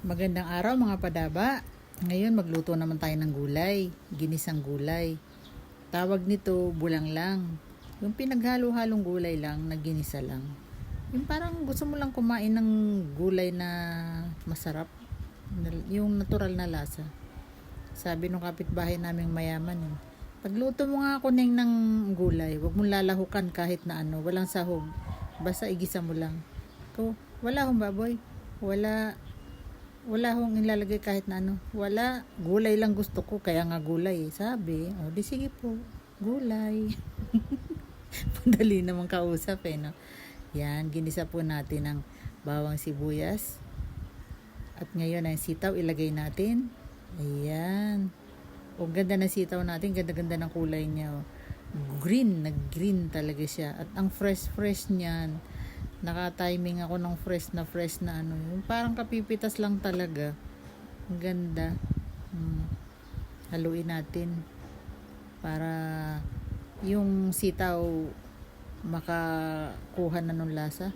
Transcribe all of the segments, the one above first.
Magandang araw mga padaba. Ngayon magluto naman tayo ng gulay, ginisang gulay. Tawag nito bulang lang. Yung pinaghalo-halong gulay lang na ginisa lang. Yung parang gusto mo lang kumain ng gulay na masarap, yung natural na lasa. Sabi nung kapitbahay naming mayaman, pagluto mo nga ako ng gulay, wag mong lalahukan kahit na ano, walang sahog. Basta igisa mo lang. Wala hong baboy. Wala hong ilalagay kahit na ano. Wala. Gulay lang gusto ko. Kaya nga gulay sabi. O di sige po. Gulay. Madali namang kausap no. Yan. Ginisa po natin ng bawang sibuyas. At ngayon ang sitaw ilagay natin. Ayan. O ganda ng sitaw natin. Ganda-ganda ng kulay niya. Green. Nag-green talaga siya. At ang fresh niyan. Naka-timing ako ng fresh na ano. Yung parang kapipitas lang talaga. Ang ganda. Haluin natin. Para yung sitaw makakuha na ng lasa.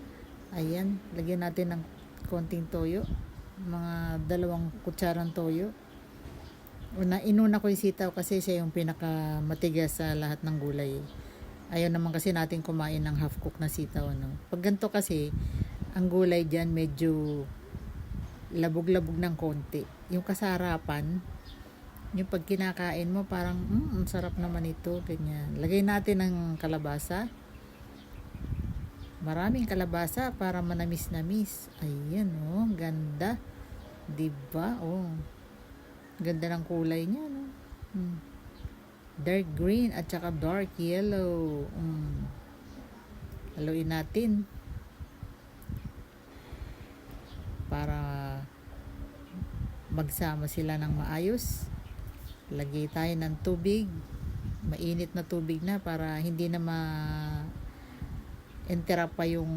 Ayan. Lagyan natin ng konting toyo. Mga 2 kutsarang toyo. Inuna ko yung sitaw kasi siya yung pinaka matigas sa lahat ng gulay. Ayaw naman kasi natin kumain ng half cook na sitaw. Pag ganito kasi, ang gulay dyan medyo labog-labog ng konti. Yung kasarapan, yung pag kinakain mo parang, ang sarap naman ito. Ganyan. Lagay natin ng kalabasa. Maraming kalabasa para manamis-namis. Ayan ganda. Diba? Ganda ng kulay niya dark green at saka dark yellow. Haluin natin para magsama sila ng maayos. Lagay tayo ng tubig, mainit na tubig na para hindi na interrupt pa yung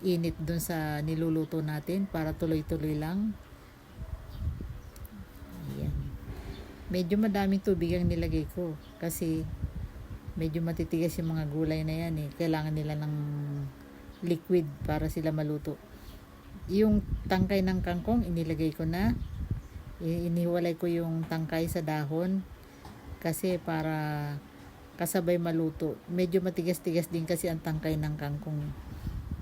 init dun sa niluluto natin, para tuloy-tuloy lang. Medyo madaming tubig ang nilagay ko kasi medyo matitigas yung mga gulay na yan Kailangan nila ng liquid para sila maluto. Yung tangkay ng kangkong inilagay ko na. Iniwalay ko yung tangkay sa dahon kasi para kasabay maluto. Medyo matigas-tigas din kasi ang tangkay ng kangkong.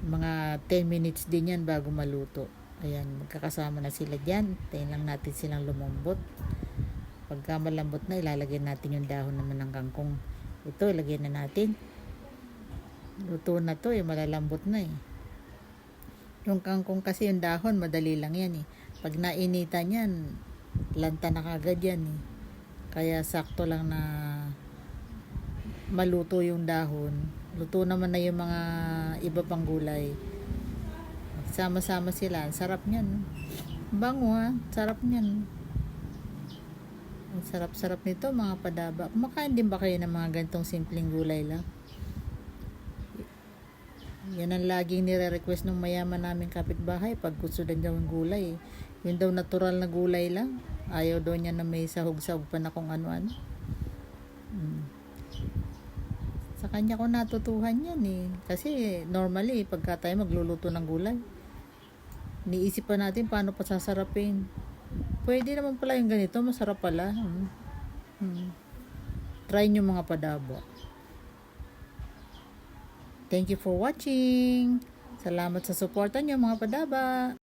Mga 10 minutes din yan bago maluto. Ayan, magkakasama na sila dyan. Tayin lang natin silang lumambot. Pagka malambot na, ilalagay natin yung dahon naman ng kangkong. Ito, ilagay na natin. Luto na to malalambot na Yung kangkong kasi yung dahon, madali lang yan Pag nainitan yan, lanta na kagad yan Kaya sakto lang na maluto yung dahon. Luto naman na yung mga iba pang gulay. Sama-sama sila. Sarap niyan. Bango sarap niyan. Ang sarap-sarap nito mga padaba. Kumakain din ba kayo ng mga gantong simpleng gulay lang? Yan ang laging nire-request ng mayaman naming kapitbahay pag gusto din daw ng gulay. Yung daw natural na gulay lang. Ayaw daw niya na may sahog-sahog pa na kung ano-ano. Sa kanya ko natutuhan yan Kasi normally pagka tayo magluluto ng gulay, niisip pa natin paano pa sasarapin. Pwede naman pala yung ganito, masarap pala. Try nyo mga padaba. Thank you for watching. Salamat sa suporta nyo mga padaba.